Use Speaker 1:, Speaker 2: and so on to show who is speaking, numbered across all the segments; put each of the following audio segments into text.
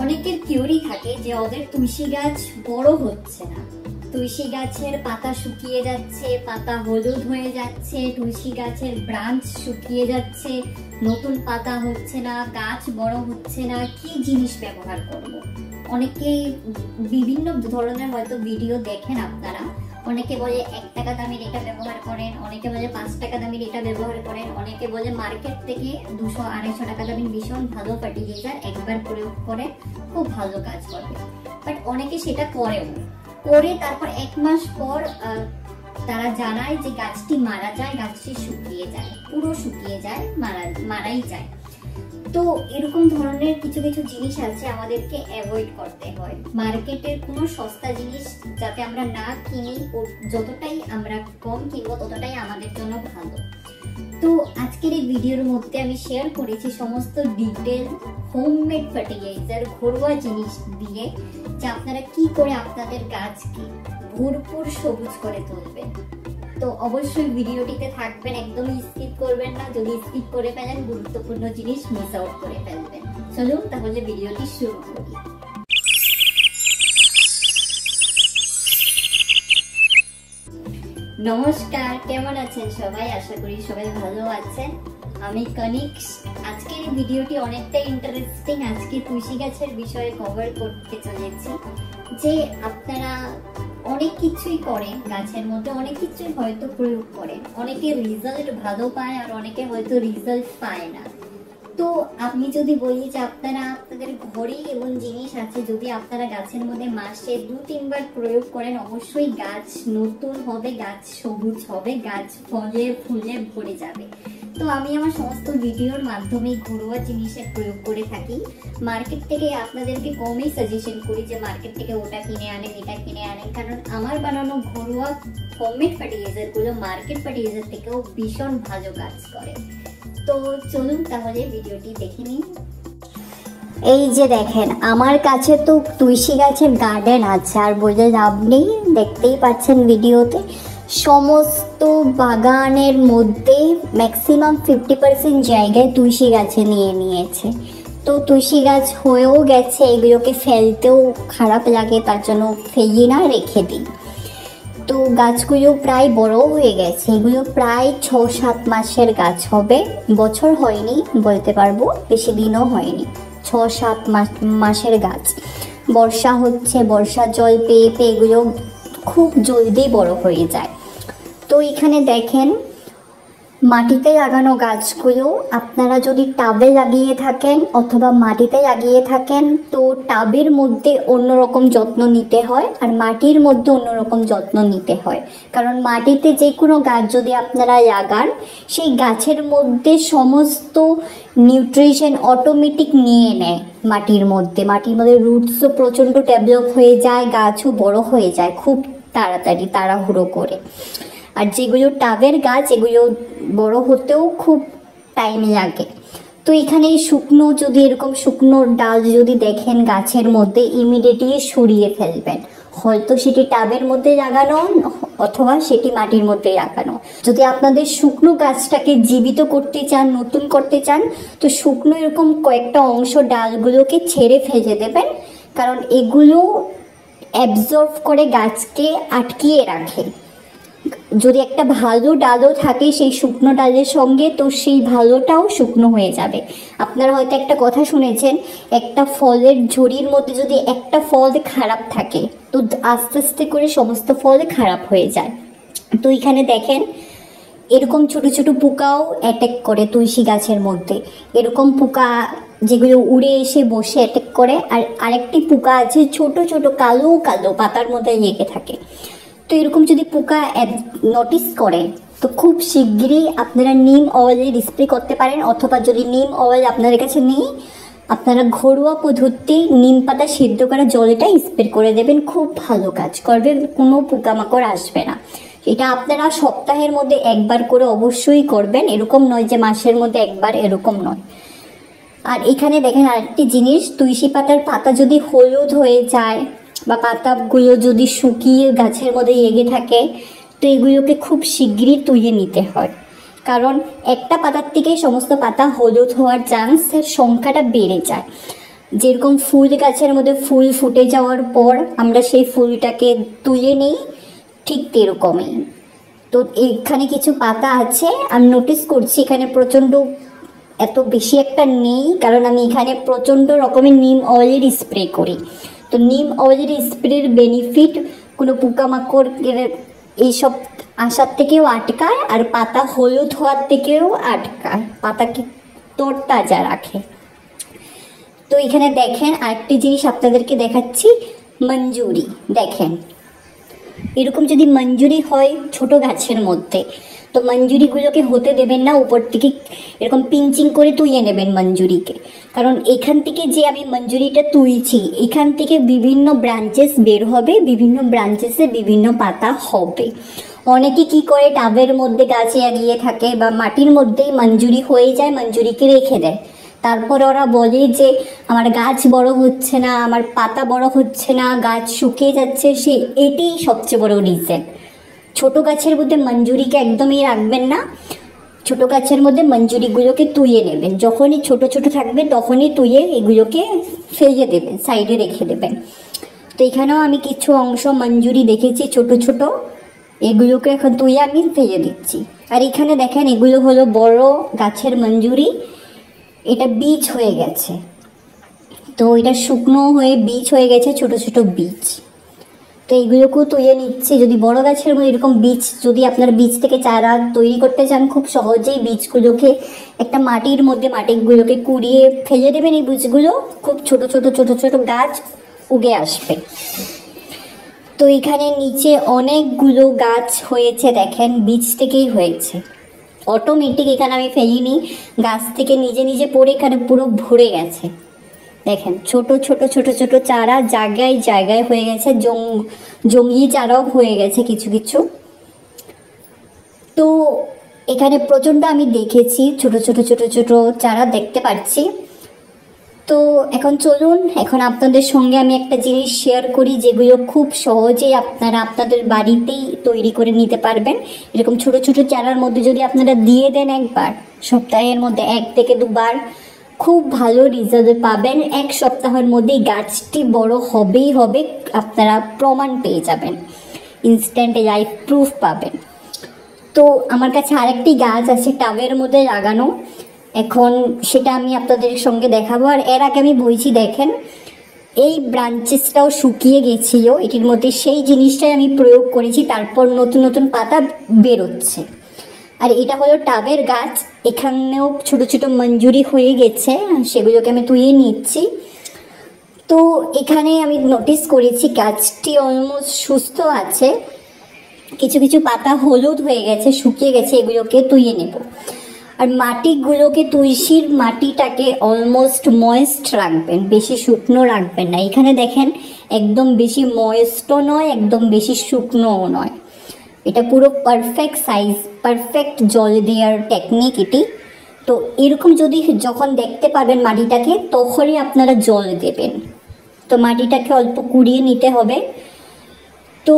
Speaker 1: অনেকের থিওরি থাকে যে ওদের তুলসী গাছ বড় হচ্ছে না, তুলসী গাছের পাতা শুকিয়ে যাচ্ছে, পাতা হলুদ হয়ে যাচ্ছে, তুলসী গাছের ব্রাঞ্চ শুকিয়ে যাচ্ছে, নতুন পাতা হচ্ছে না, গাছ বড় হচ্ছে না, কি জিনিস ব্যবহার করব। অনেকে বিভিন্ন ধরনের হয়তো ভিডিও দেখেন আপনারা, অনেকে বলে 1 টাকা দামের এটা ব্যবহার করেন, অনেকে বলে 5 টাকা দামের এটা ব্যবহার করেন, অনেকে বলে মার্কেট থেকে 200-250 টাকা দামের ভীষণ ভালো ফার্টিলাইজার একবার প্রয়োগ করে খুব ভালো কাজ করবে। বাট অনেকে সেটা করে তারপর 1 মাস পর তারা জানায় যে গাছটি মারা যায়, গাছটি শুকিয়ে যায়, পুরো শুকিয়ে যায়, মারাই যায়। তো এরকম ধরনের কিছু কিছু জিনিস আছে আমাদেরকে অ্যাভয়েড করতে হয়। মার্কেটের কোনো সস্তা জিনিস যাতে আমরা না কিনি, যতটাই আমরা কম কিনবো ততটাই আমাদের জন্য ভালো। তো আজকের এই ভিডিওর মধ্যে আমি শেয়ার করেছি সমস্ত ডিটেল হোমমেড ফার্টিলাইজার, ঘরোয়া জিনিস দিয়ে যে আপনারা কি করে আপনাদের গাছকে ভরপুর সবুজ করে তুলবেন। তো অবশ্যই ভিডিওটিতে থাকবেন, একদমই স্কিপ করবেন না। যদি স্কিপ করে ফেলেন গুরুত্বপূর্ণ জিনিস মিস আউট করে ফেলবেন। চলুন তাহলে ভিডিওটি শুরু করি। নমস্কার, কেমন আছেন সবাই? আশা করি সবাই ভালো আছেন। আমি কনিক্স। আজকের এই ভিডিওটি অনেকটা ইন্টারেস্টিং। আজকে তুলসী গাছের বিষয়ে কভার করতে চলেছি যে আপনারা অনেক কিছুই করেন, গাছের মধ্যে অনেক কিছুই হয়তো প্রয়োগ করেন, অনেকে রেজাল্ট ভালো পায় আর অনেকে হয়তো রেজাল্ট পায় না। তো আমি যদি বলি যে আপনারা আপনাদের ঘরেই এমন জিনিস আছে, যদি আপনারা গাছের মধ্যে মাসে 2-3 বার প্রয়োগ করেন, অবশ্যই গাছ নতুন হবে, গাছ সবুজ হবে, গাছ ফলে ফুলে ভরে যাবে। তো আমি আমার সমস্ত ভিডিওর মাধ্যমে ঘরোয়া জিনিসের প্রয়োগ করে থাকি। মার্কেট থেকে আপনাদেরকে কমই সাজেশন করি যে মার্কেট থেকে ওটা কিনে আনেন, এটা কিনে আনেন, কারণ আমার বানানো ঘরোয়া হোমমেড ফার্টিলাইজারগুলো মার্কেট ফার্টিলাইজার থেকেও ভীষণ ভালো কাজ করে। তো চলুন তাহলে ভিডিওটি দেখে নিন। এই যে দেখেন, আমার কাছে তো তুলসী গাছের গার্ডেন আছে, আর বলে লাভ নেই, দেখতেই পাচ্ছেন ভিডিওতে। সমস্ত বাগানের মধ্যে ম্যাক্সিমাম 50% জায়গায় তুলসী গাছে নিয়ে নিয়েছে। তো তুলসী গাছ হয়েও গেছে, এগুলোকে ফেলতেও খারাপ লাগে, তার জন্য ফেলি না, রেখে দিই। তো গাছগুলো প্রায় বড় হয়ে গেছে, এগুলো প্রায় 6-7 মাসের গাছ হবে, বছর হয়নি বলতে পারবো, বেশি দিনও হয়নি, 6-7 মাসের গাছ। বর্ষা হচ্ছে, বর্ষার জল পেয়ে পেয়ে এগুলো খুব জলদি বড় হয়ে যায়। তো এখানে দেখেন মাটিতে লাগানো গাছগুলো আপনারা যদি টাবে লাগিয়ে থাকেন অথবা মাটিতে লাগিয়ে থাকেন, তো টাবের মধ্যে অন্যরকম যত্ন নিতে হয় আর মাটির মধ্যে অন্যরকম যত্ন নিতে হয়। কারণ মাটিতে যে কোনো গাছ যদি আপনারা লাগান, সেই গাছের মধ্যে সমস্ত নিউট্রিশন অটোমেটিক নিয়ে নেয় মাটির মধ্যে রুটসও প্রচণ্ড ডেভেলপ হয়ে যায়, গাছও বড় হয়ে যায় খুব তাড়াতাড়ি, তাড়াহুড়ো করে। আর যেগুলো টাবের গাছ, এগুলো বড় হতেও খুব টাইম লাগে। তো এখানে শুকনো, যদি এরকম শুকনো ডাল যদি দেখেন গাছের মধ্যে, ইমিডিয়েটলি সরিয়ে ফেলবেন। হয়তো সেটি টাবের মধ্যে লাগানো অথবা সেটি মাটির মধ্যে লাগানো। যদি আপনাদের শুকনো গাছটাকে জীবিত করতে চান, নতুন করতে চান, তো শুকনো এরকম কয়েকটা অংশ ডালগুলোকে ছেড়ে ফেলে দেবেন, কারণ এগুলো অ্যাবজর্ব করে গাছকে আটকিয়ে রাখে। যদি একটা ভালো ডালও থাকে সেই শুকনো ডালের সঙ্গে, তো সেই ভালোটাও শুকনো হয়ে যাবে। আপনারা হয়তো একটা কথা শুনেছেন, একটা ফলের ঝুড়ির মধ্যে যদি একটা ফল খারাপ থাকে, তো আস্তে আস্তে করে সমস্ত ফল খারাপ হয়ে যায়। তো এখানে দেখেন এরকম ছোট ছোট পোকাও অ্যাটাক করে তুলসী গাছের মধ্যে, এরকম পোকা যেগুলো উড়ে এসে বসে অ্যাটাক করে। আর আরেকটি পোকা আছে ছোট ছোট কালো কালো পাতার মধ্যে লেগে থাকে। তো এরকম যদি পোকা নোটিস করে, তো খুব শিগগিরই আপনারা নিম অয়েলের স্প্রে করতে পারেন, অথবা যদি নিম অয়েল আপনাদের কাছে নেই, আপনারা ঘরোয়া পদ্ধতি নিম পাতা সিদ্ধ করা জলটা স্প্রে করে দেবেন, খুব ভালো কাজ করবে, কোনো পোকামাকড় আসবে না। এটা আপনারা সপ্তাহের মধ্যে একবার করে অবশ্যই করবেন, এরকম নয় যে মাসের মধ্যে একবার, এরকম নয়। আর এখানে দেখেন আরেকটি জিনিস, তুলসী পাতার পাতা যদি হলুদ হয়ে যায় বা পাতাগুলো যদি শুকিয়ে গাছের মধ্যে লেগে থাকে, তো এগুলোকে খুব শিগগিরই তুলে নিতে হয়, কারণ একটা পাতার থেকে সমস্ত পাতা হলুদ হওয়ার চান্সের সংখ্যাটা বেড়ে যায়। যেরকম ফুল গাছের মধ্যে ফুল ফুটে যাওয়ার পর আমরা সেই ফুলটাকে তুলে নিই, ঠিক এরকমই। তো এখানে কিছু পাতা আছে, আমি নোটিস করছি এখানে প্রচণ্ড এত বেশি একটা নেই, কারণ আমি এখানে প্রচণ্ড রকমের নিম অয়েলের স্প্রে করি। তো নিম অয়েলের স্প্রের বেনিফিট কোনো পোকামাকড় এইসব আসার থেকেও আটকায়, আর পাতা হলুদ হওয়ার থেকেও আটকায়, পাতাকে তরতাজা রাখে। তো এখানে দেখেন আরেকটি জিনিস আপনাদেরকে দেখাচ্ছি, মঞ্জুরি। দেখেন এরকম যদি মঞ্জুরি হয় ছোট গাছের মধ্যে, তো মঞ্জুরিগুলোকে হতে দেবেন না, উপর থেকে এরকম পিঞ্চিং করে তুলে নেবেন মঞ্জুরিকে। কারণ এখান থেকে যে আমি মঞ্জুরিটা তুলছি, এখান থেকে বিভিন্ন ব্রাঞ্চেস বের হবে, বিভিন্ন ব্রাঞ্চেসে বিভিন্ন পাতা হবে। অনেকে কি করে টাবের মধ্যে গাছে এগিয়ে থাকে বা মাটির মধ্যেই মঞ্জুরি হয়ে যায়, মঞ্জুরিকে রেখে দেয়। তারপর ওরা বলে যে আমার গাছ বড় হচ্ছে না, আমার পাতা বড় হচ্ছে না, গাছ শুকিয়ে যাচ্ছে। এটাই সবচেয়ে বড় রিজন। ছোট গাছের মধ্যে মঞ্জুরিকে একদমই রাখবেন না, ছোট গাছের মধ্যে মঞ্জুরিগুলোকে তুলে নেবেন। যখনই ছোট ছোট থাকবে তখনই তুলে এগুলোকে ফেলে দেবেন, সাইডে রেখে দেবেন। তো এখানেও আমি কিছু অংশ মঞ্জুরি দেখেছি ছোট ছোট, এগুলোকে এখন তুলে আমি ফেলে দিচ্ছি। আর এখানে দেখেন এগুলো হলো বড় গাছের মঞ্জুরি, এটা বীজ হয়ে গেছে। তো এটা শুকনো হয়ে বীজ হয়ে গেছে, ছোট ছোট বীজ। তো এইগুলোকেও তুলে নিচ্ছি। যদি বড় গাছের মধ্যে এরকম বীজ, যদি আপনার বীজ থেকে চারা তৈরি করতে চান, খুব সহজেই বীজগুলোকে একটা মাটির মধ্যে মাটিগুলোকে কুড়িয়ে ফেলে দেবেন। এই বীজগুলো খুব ছোট ছোট ছোট ছোট গাছ উগে আসবে। তো এখানে নিচে অনেকগুলো গাছ হয়েছে, দেখেন বীজ থেকেই হয়েছে, অটোমেটিক। এখানে আমি ফেলিনি, গাছ থেকে নিজে নিজে পড়ে এখানে পুরো ভরে গেছে। দেখেন ছোট ছোট ছোট ছোট চারা জায়গায় জায়গায় হয়ে গেছে, জঙ্গলি চারাও হয়ে গেছে কিছু কিছু। তো এখানে প্রচণ্ড আমি দেখেছি ছোট ছোট ছোট ছোট চারা দেখতে পাচ্ছি। তো এখন চলুন, এখন আপনাদের সঙ্গে আমি একটা জিনিস শেয়ার করি, যেগুলো খুব সহজেই আপনারা আপনাদের বাড়িতেই তৈরি করে নিতে পারবেন। এরকম ছোট ছোট চারার মধ্যে যদি আপনারা দিয়ে দেন একবার, সপ্তাহের মধ্যে 1 থেকে 2 বার, খুব ভালো রেজাল্ট পাবেন। 1 সপ্তাহের মধ্যেই গাছটি বড় হবেই হবে, আপনারা প্রমাণ পেয়ে যাবেন, ইনস্ট্যান্ট লাইফ প্রুফ পাবেন। তো আমার কাছে আরেকটি গাছ আছে টাবের মধ্যে লাগানো, এখন সেটা আমি আপনাদের সঙ্গে দেখাবো। আর এর আগে আমি বলছি, দেখেন এই ব্রাঞ্চেসটাও শুকিয়ে গেছিলো এটির মধ্যে, সেই জিনিসটাই আমি প্রয়োগ করেছি, তারপর নতুন নতুন পাতা বেরোচ্ছে। আর এটা হলো টাবের গাছ, এখানেও ছোট ছোট মঞ্জুরি হয়ে গেছে, সেগুলোকে আমি তুলে নিচ্ছি। তো এখানে আমি নোটিস করেছি গাছটি অলমোস্ট সুস্থ আছে, কিছু কিছু পাতা হলুদ হয়ে গেছে, শুকিয়ে গেছে, এগুলোকে তুলে নেব। আর মাটিগুলোকে, তুলসীর মাটিটাকে অলমোস্ট ময়েস্ট রাখবেন, বেশি শুকনো রাখবেন না। এখানে দেখেন একদম বেশি ময়েস্টও নয়, একদম বেশি শুকনোও নয়, এটা পুরো পারফেক্ট সাইজ, পারফেক্ট জল দেওয়ার টেকনিক এটি। তো এরকম যদি যখন দেখতে পাবেন মাটিটাকে, তখনই আপনারা জল দেবেন। তো মাটিটাকে অল্প কুড়িয়ে নিতে হবে। তো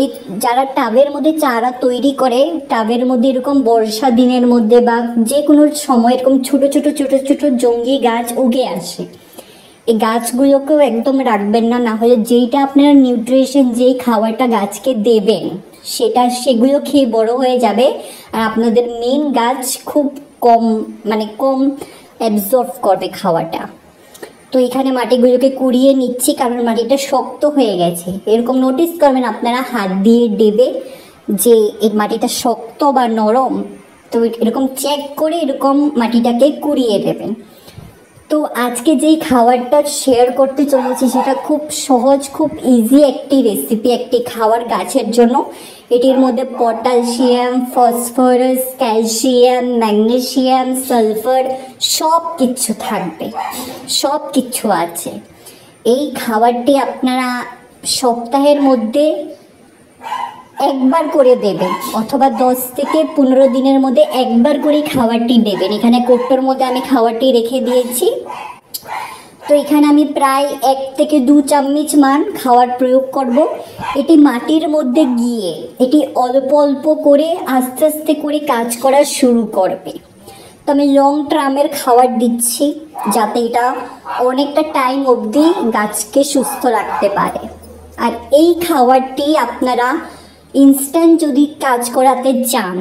Speaker 1: এই যারা টাবের মধ্যে চারা তৈরি করে, টাবের মধ্যে এরকম বর্ষা দিনের মধ্যে বা যে কোনো সময় এরকম ছোট ছোট ছোট ছোট জঙ্গলি গাছ উগে আসে, এই গাছগুলোকেও একদম রাখবেন না, না হলে যেইটা আপনারা নিউট্রিশন, যেই খাবারটা গাছকে দেবেন সেগুলো খেয়ে বড় হয়ে যাবে, আর আপনাদের মেন গাছ খুব কম অ্যাবজর্ব করবে খাওয়াটা। তো এখানে মাটিগুলোকে কুড়িয়ে নিচ্ছি, কারণ মাটিটা শক্ত হয়ে গেছে। এরকম নোটিস করবেন আপনারা হাত দিয়ে দেবে যে এই মাটিটা শক্ত বা নরম, তো এরকম চেক করে এরকম মাটিটাকে কুড়িয়ে দেবেন। তো আজকে যেই খাবারটা শেয়ার করতে চলেছি সেটা খুব সহজ, খুব ইজি একটি রেসিপি, একটি খাবার গাছের জন্য। এটির মধ্যে potassium, phosphorus, calcium, magnesium, sulphur সব কিছু থাকবে, সব কিছু আছে। এই খাবারটি আপনারা সপ্তাহের মধ্যে একবার করে দেবেন, অথবা 10 থেকে 15 দিনের মধ্যে একবার করে খাবারটি দেবেন। এখানে কৌটোর মধ্যে আমি খাবারটি রেখে দিয়েছি। তো এখানে আমি প্রায় 1 থেকে 2 চামচ মান খাবার প্রয়োগ করব। এটি মাটির মধ্যে গিয়ে এটি অল্প অল্প করে আস্তে আস্তে করে কাজ করা শুরু করবে। তো আমি লং টার্মের খাবার দিচ্ছি যাতে এটা অনেকটা টাইম অবধি গাছকে সুস্থ রাখতে পারে। আর এই খাবারটি আপনারা ইনস্ট্যান্ট যদি কাজ করাতে চান,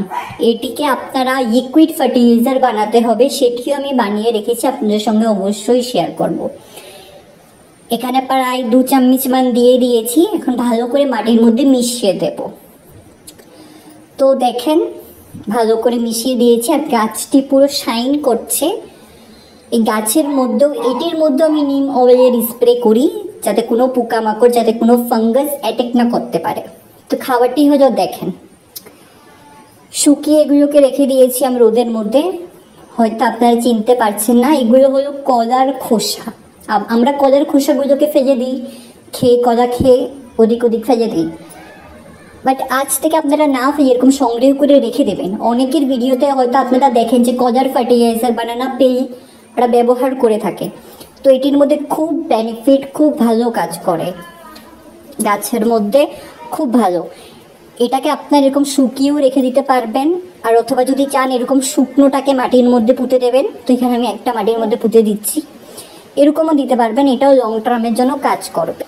Speaker 1: এটিকে আপনারা লিকুইড ফার্টিলাইজার বানাতে হবে, সেটিও আমি বানিয়ে রেখেছি, আপনাদের সঙ্গে অবশ্যই শেয়ার করব। এখানে প্রায় 2 চামচ মান দিয়ে দিয়েছি, এখন ভালো করে মাটির মধ্যে মিশিয়ে দেব। তো দেখেন ভালো করে মিশিয়ে দিয়েছি, আর গাছটি পুরো শাইন করছে। এই গাছের মধ্যেও, এটির মধ্যেও আমি নিম অয়েলের স্প্রে করি যাতে কোনো পোকামাকড়, যাতে কোনো ফাঙ্গাস অ্যাটাক না করতে পারে। তো খাবারটি হলো দেখেন, শুকিয়ে এগুলোকে রেখে দিয়েছি আমি রোদের মধ্যে। হয়তো আপনারা চিনতে পারছেন না, এগুলো হলো কলার খোসা। আমরা কলার খোসাগুলোকে ফেলে দিই, কলা খেয়ে ওদিক ওদিক ফেলে দিই, বাট আজ থেকে আপনারা না ফেলে এরকম সংগ্রহ করে রেখে দেবেন। অনেকের ভিডিওতে হয়তো আপনারা দেখেন যে কলার ফার্টিলাইজার, বানানা পেল ওরা ব্যবহার করে থাকে। তো এটির মধ্যে খুব বেনিফিট, খুব ভালো কাজ করে গাছের মধ্যে, খুব ভালো। এটাকে আপনার এরকম শুকিয়েও রেখে দিতে পারবেন, আর অথবা যদি চান এরকম শুকনোটাকে মাটির মধ্যে পুঁতে দেবেন। তো এখানে আমি একটা মাটির মধ্যে পুঁতে দিচ্ছি, এরকমও দিতে পারবেন, এটাও লং টার্মের জন্য কাজ করবে।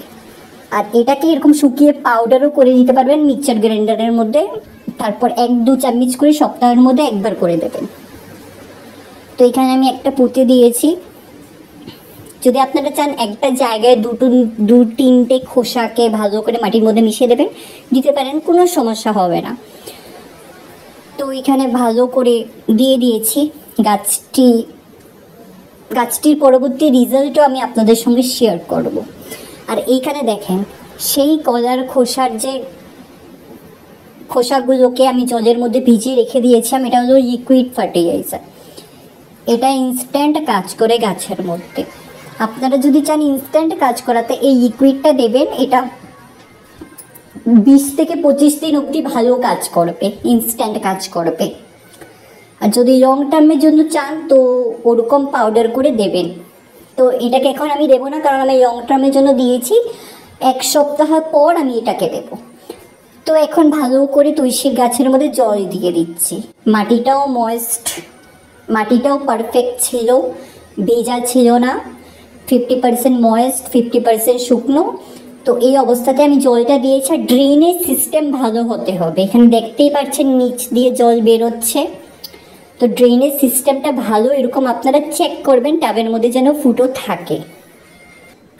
Speaker 1: আর এটাকে এরকম শুকিয়ে পাউডারও করে দিতে পারবেন মিক্সচার গ্রাইন্ডারের মধ্যে, তারপর 1-2 চামচ করে সপ্তাহের মধ্যে একবার করে দেবেন। তো এখানে আমি একটা পুঁতে দিয়েছি। যদি আপনারা চান একটা জায়গায় 2-3টে খোসাকে ভালো করে মাটির মধ্যে মিশিয়ে দেবেন, দিতে পারেন, কোনো সমস্যা হবে না। তো এখানে ভালো করে দিয়ে দিয়েছি। গাছটির পরবর্তী রেজাল্টও আমি আপনাদের সঙ্গে শেয়ার করব। আর এইখানে দেখেন সেই কলার খোসার যে খোসাগুলোকে আমি জলের মধ্যে ভিজিয়ে রেখে দিয়েছিলাম, এটা হলো লিকুইড ফার্টিলাইজার। এটা ইনস্ট্যান্ট কাজ করে গাছের মধ্যে। আপনারা যদি চান ইনস্ট্যান্ট কাজ করাতে এই লিকুইডটা দেবেন, এটা 20 থেকে 25 দিন অবধি ভালো কাজ করবে, ইনস্ট্যান্ট কাজ করবে। আর যদি লং টার্মের জন্য চান তো ওরকম পাউডার করে দেবেন। তো এটাকে এখন আমি দেবো না, কারণ আমি লং টার্মের জন্য দিয়েছি, 1 সপ্তাহ পর আমি এটাকে দেবো। তো এখন ভালো করে তুলসীর গাছের মধ্যে জল দিয়ে দিচ্ছি। মাটিটাও ময়েস্ট, মাটিটাও পারফেক্ট ছিল, ভেজা ছিল না, 50% ময়েস্ট 50% শুকনো। তো এই অবস্থাতে আমি জলটা দিয়েছি। আর ড্রেনেজ সিস্টেম ভালো হতে হবে, এখানে দেখতেই পাচ্ছেন নিচ দিয়ে জল বেরোচ্ছে। তো ড্রেনেজ সিস্টেমটা ভালো এরকম আপনারা চেক করবেন, ট্যাবের মধ্যে যেন ফুটো থাকে।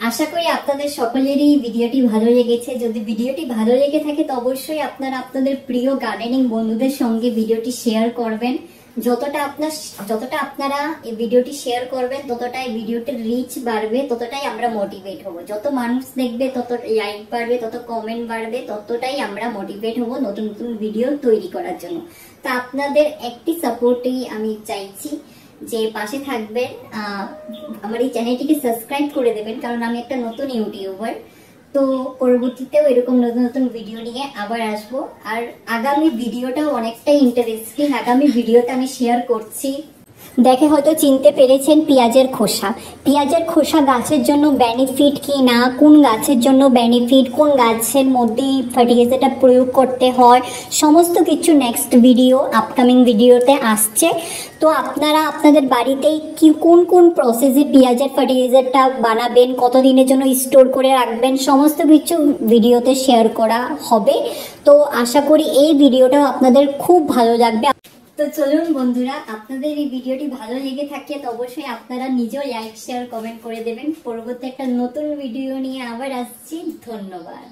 Speaker 1: আশা করি আপনাদের সকলেরই ভিডিওটি ভালো লেগেছে। যদি ভিডিওটি ভালো লেগে থাকে তো অবশ্যই আপনারা আপনাদের প্রিয় গার্ডেনিং বন্ধুদের সঙ্গে ভিডিওটি শেয়ার করবেন। যতটা আপনারা এই ভিডিওটি শেয়ার করবেন ততটাই ভিডিওটির রিচ বাড়বে, ততটাই আমরা মোটিভেট হব। যত মানুষ দেখবে তত লাইক বাড়বে, তত কমেন্ট বাড়বে, ততটাই আমরা মোটিভেট হব নতুন নতুন ভিডিও তৈরি করার জন্য। তা আপনাদের একটি সাপোর্টই আমি চাইছি, যে পাশে থাকবেন, আমার এই চ্যানেলটিকে সাবস্ক্রাইব করে দেবেন, কারণ আমি একটা নতুন ইউটিউবার। তো পরবর্তীতেও এরকম নতুন নতুন ভিডিও নিয়ে আবার আসবো। আর আগামী ভিডিওটাও অনেকটাই ইন্টারেস্টিং, আগামী ভিডিওতে আমি শেয়ার করছি। দেখে হয়তো চিনতে পেরেছেন পেঁয়াজের খোসা। পেঁয়াজের খোসা গাছের জন্য বেনিফিট কি না, কোন গাছের জন্য বেনিফিট, কোন গাছের মধ্যে ফার্টিলাইজারটা প্রয়োগ করতে হয়, সমস্ত কিছু নেক্সট ভিডিও, আপকামিং ভিডিওতে আসছে। তো আপনারা আপনাদের বাড়িতেই কোন কোন প্রসেসে পেঁয়াজের ফার্টিলাইজারটা বানাবেন, কতদিনের জন্য স্টোর করে রাখবেন, সমস্ত কিছু ভিডিওতে শেয়ার করা হবে। তো আশা করি এই ভিডিওটাও আপনাদের খুব ভালো লাগবে। তো চলুন বন্ধুরা, আপনাদের এই ভিডিওটি ভালো লেগে থাকে তো অবশ্যই আপনারা নিজেও লাইক শেয়ার কমেন্ট করে দেবেন। পরবর্তী একটা নতুন ভিডিও নিয়ে আবার আসছি। ধন্যবাদ।